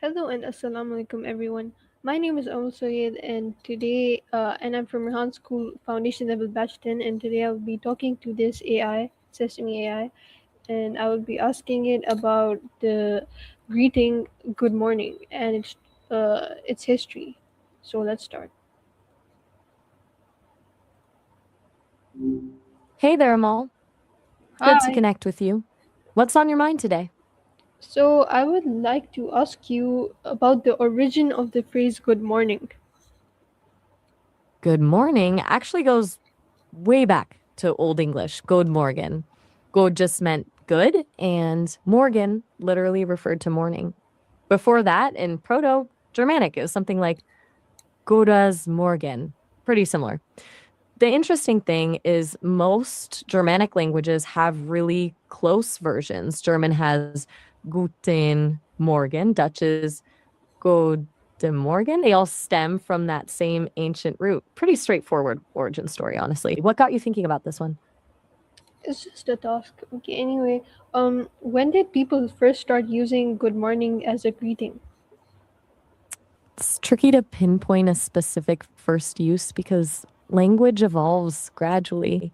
Hello and assalamu alaikum everyone. My name is Omar Soyed and I'm from Rehan School Foundation Level Batch 10 and today I'll be talking to this AI, Sesame AI, and I will be asking it about the greeting good morning and its history. So let's start. Hey there, Amal. Good to Hi. connect with you. What's on your mind today? So I would like to ask you about the origin of the phrase good morning. Good morning actually goes way back to Old English, God Morgen. God just meant good, and Morgen literally referred to morning. Before that, in Proto Germanic, it was something like Godas Morgen, pretty similar. The interesting thing is most Germanic languages have really close versions. German has Guten Morgen, Dutch is Gode Morgen. They all stem from that same ancient root. Pretty straightforward origin story, honestly. What got you thinking about this one? It's just a task. Okay, anyway, when did people first start using good morning as a greeting? It's tricky to pinpoint a specific first use because language evolves gradually.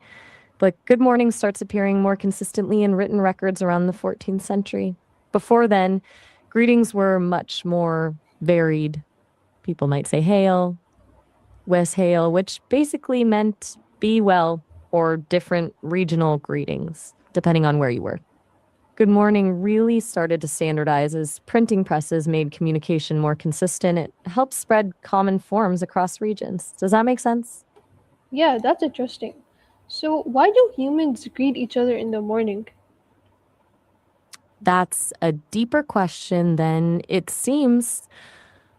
But good morning starts appearing more consistently in written records around the 14th century. Before then, greetings were much more varied. People might say hail, Wes hail, which basically meant be well or different regional greetings, depending on where you were. Good Morning really started to standardize as printing presses made communication more consistent. It helped spread common forms across regions. Does that make sense? Yeah, that's interesting. So, why do humans greet each other in the morning? That's a deeper question than it seems.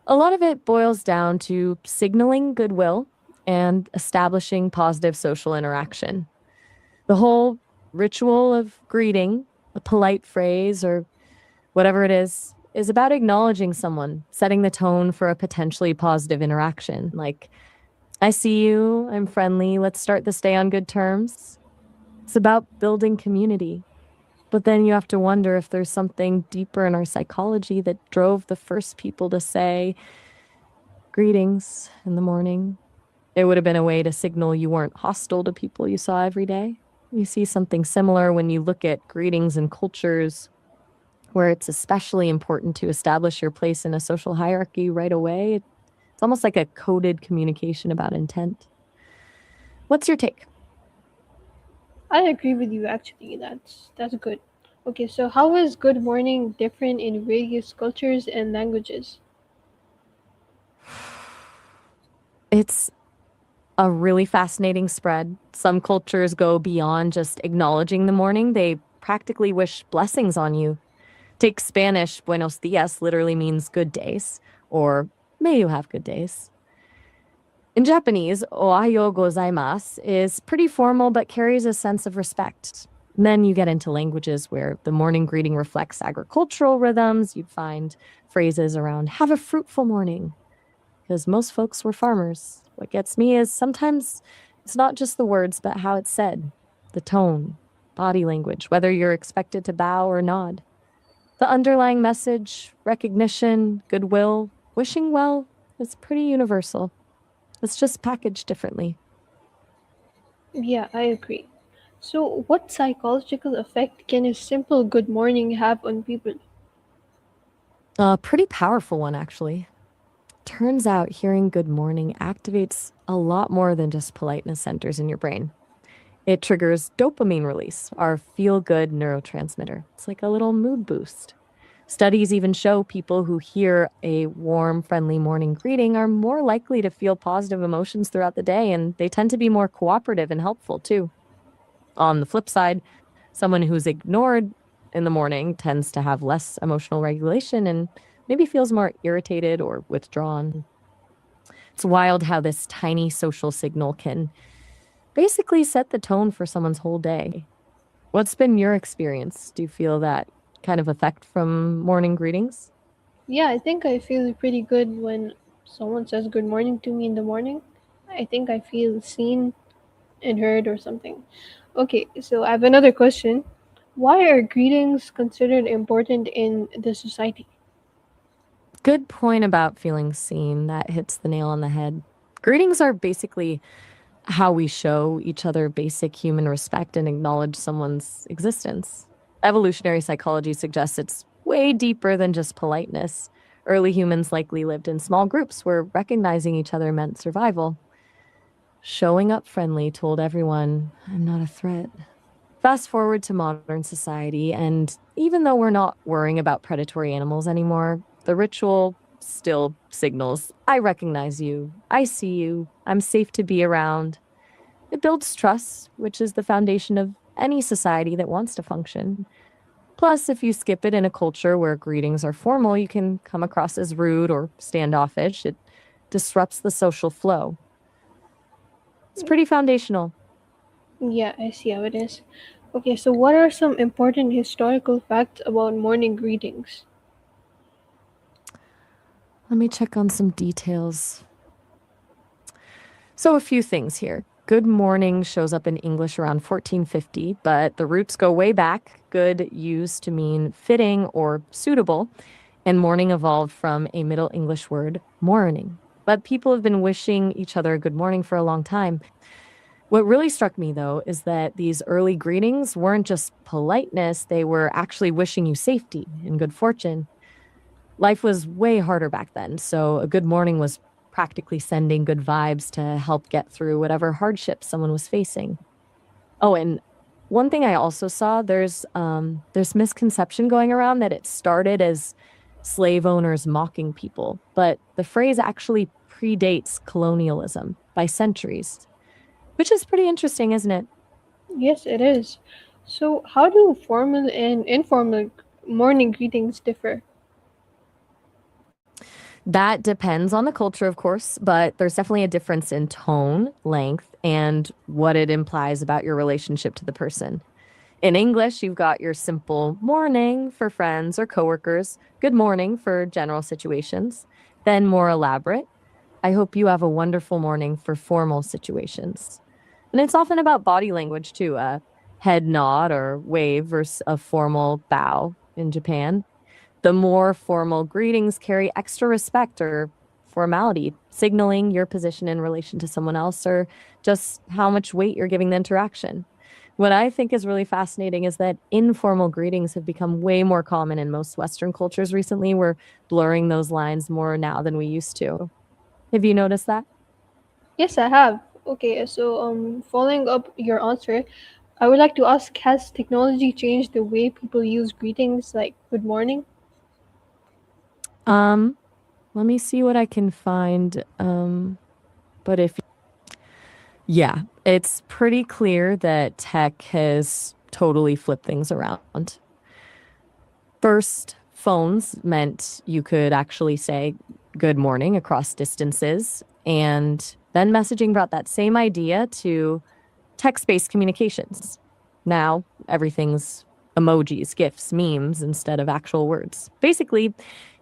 A lot of it boils down to signaling goodwill and establishing positive social interaction. The whole ritual of greeting, a polite phrase, or whatever it is about acknowledging someone, setting the tone for a potentially positive interaction. Like, I see you, I'm friendly, let's start this day on good terms. It's about building community. But then you have to wonder if there's something deeper in our psychology that drove the first people to say greetings in the morning. It would have been a way to signal you weren't hostile to people you saw every day. You see something similar when you look at greetings in cultures where it's especially important to establish your place in a social hierarchy right away. It's almost like a coded communication about intent. What's your take? I agree with you actually. That's good. Okay, so how is good morning different in various cultures and languages? It's a really fascinating spread. Some cultures go beyond just acknowledging the morning, they practically wish blessings on you. Take Spanish, buenos dias literally means good days, or may you have good days. In Japanese, ohayo gozaimasu is pretty formal but carries a sense of respect. Then you get into languages where the morning greeting reflects agricultural rhythms. You'd find phrases around have a fruitful morning, because most folks were farmers. What gets me is sometimes it's not just the words, but how it's said, the tone, body language, whether you're expected to bow or nod. The underlying message, recognition, goodwill, wishing well is pretty universal. It's just packaged differently. Yeah, I agree. So, what psychological effect can a simple good morning have on people? A pretty powerful one, actually. Turns out hearing good morning activates a lot more than just politeness centers in your brain. It triggers dopamine release, our feel good neurotransmitter. It's like a little mood boost. Studies even show people who hear a warm, friendly morning greeting are more likely to feel positive emotions throughout the day, and they tend to be more cooperative and helpful too. On the flip side, someone who's ignored in the morning tends to have less emotional regulation and maybe feels more irritated or withdrawn. It's wild how this tiny social signal can basically set the tone for someone's whole day. What's been your experience? Do you feel that kind of effect from morning greetings? Yeah, I think I feel pretty good when someone says good morning to me in the morning. I think I feel seen and heard or something. Okay, so I have another question. Why are greetings considered important in the society? Good point about feeling seen. That hits the nail on the head. Greetings are basically how we show each other basic human respect and acknowledge someone's existence. Evolutionary psychology suggests it's way deeper than just politeness. Early humans likely lived in small groups where recognizing each other meant survival. Showing up friendly told everyone, I'm not a threat. Fast forward to modern society, and even though we're not worrying about predatory animals anymore, the ritual still signals I recognize you, I see you, I'm safe to be around. It builds trust, which is the foundation of any society that wants to function. Plus, if you skip it in a culture where greetings are formal, you can come across as rude or standoffish. It disrupts the social flow. It's pretty foundational. Yeah, I see how it is. Okay, so what are some important historical facts about morning greetings? Let me check on some details. So, a few things here. Good morning shows up in English around 1450, but the roots go way back. Good used to mean fitting or suitable, and morning evolved from a Middle English word, morning. But people have been wishing each other a good morning for a long time. What really struck me, though, is that these early greetings weren't just politeness, they were actually wishing you safety and good fortune. Life was way harder back then, so a good morning was practically sending good vibes to help get through whatever hardship someone was facing. Oh, and one thing I also saw, there's misconception going around that it started as slave owners mocking people, but the phrase actually predates colonialism by centuries, which is pretty interesting, isn't it? Yes, it is. So, how do formal and informal morning greetings differ? That depends on the culture, of course, but there's definitely a difference in tone, length, and what it implies about your relationship to the person. In English, you've got your simple morning for friends or coworkers, good morning for general situations, then more elaborate. I hope you have a wonderful morning for formal situations. And it's often about body language too, a head nod or wave versus a formal bow in Japan. The more formal greetings carry extra respect or formality, signaling your position in relation to someone else or just how much weight you're giving the interaction. What I think is really fascinating is that informal greetings have become way more common in most Western cultures recently. We're blurring those lines more now than we used to. Have you noticed that? Yes, I have. Okay, so following up your answer, I would like to ask, has technology changed the way people use greetings like good morning? Um, Let me see what I can find. But if Yeah, it's pretty clear that tech has totally flipped things around. First, phones meant you could actually say good morning across distances. And then messaging brought that same idea to text based communications. Now everything's emojis, GIFs, memes instead of actual words. Basically,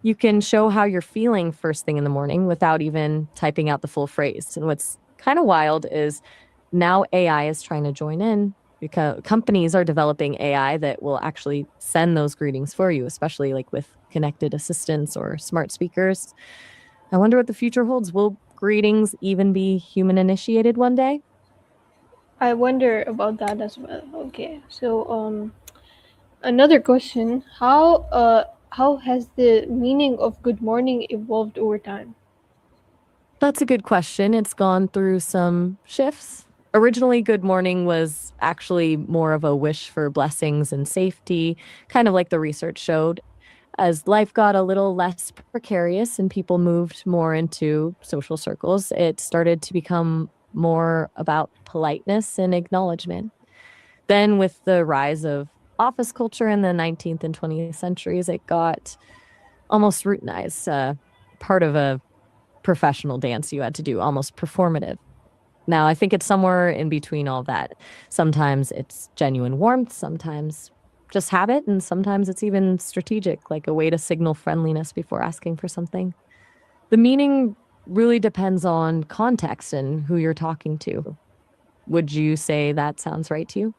you can show how you're feeling first thing in the morning without even typing out the full phrase. And what's kind of wild is now AI is trying to join in because companies are developing AI that will actually send those greetings for you, especially like with connected assistants or smart speakers. I wonder what the future holds. Will greetings even be human initiated one day? I wonder about that as well. Okay, so another question: how has the meaning of good morning evolved over time? That's a good question. It's gone through some shifts. Originally, good morning was actually more of a wish for blessings and safety, kind of like the research showed. As life got a little less precarious and people moved more into social circles, it started to become more about politeness and acknowledgement. Then, with the rise of office culture in the 19th and 20th centuries, it got almost routinized, part of a professional dance you had to do, almost performative. Now, I think it's somewhere in between all that. Sometimes it's genuine warmth, sometimes just habit, and sometimes it's even strategic, like a way to signal friendliness before asking for something. The meaning really depends on context and who you're talking to. Would you say that sounds right to you?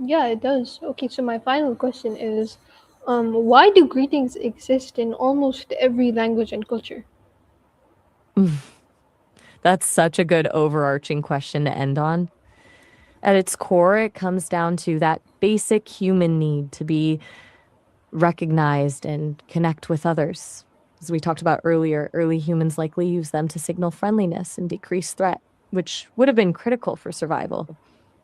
Yeah, it does. Okay, so my final question is, Why do greetings exist in almost every language and culture? That's such a good overarching question to end on. At its core, it comes down to that basic human need to be recognized and connect with others. As we talked about earlier, early humans likely used them to signal friendliness and decrease threat, which would have been critical for survival.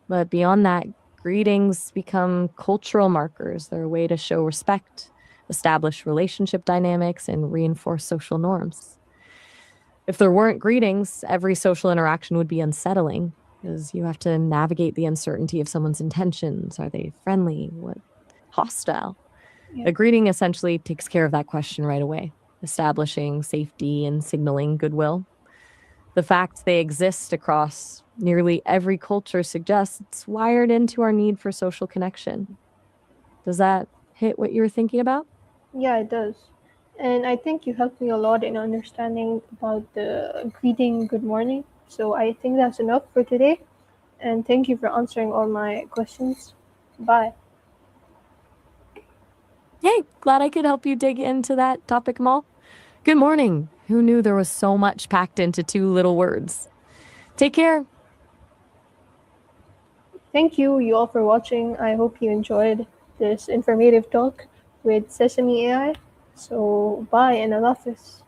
But beyond that, greetings become cultural markers. They're a way to show respect, establish relationship dynamics, and reinforce social norms. If there weren't greetings, every social interaction would be unsettling because you have to navigate the uncertainty of someone's intentions. Are they friendly? What hostile? Yeah. A greeting essentially takes care of that question right away, establishing safety and signaling goodwill. The fact they exist across nearly every culture suggests it's wired into our need for social connection. Does that hit what you were thinking about? Yeah, it does. And I think you helped me a lot in understanding about the greeting good morning. So I think that's enough for today. And thank you for answering all my questions. Bye. Hey, glad I could help you dig into that topic, Mal. Good morning. Who knew there was so much packed into two little words? Take care. Thank you all for watching. I hope you enjoyed this informative talk with Sesame AI. So bye and Allah Hafiz.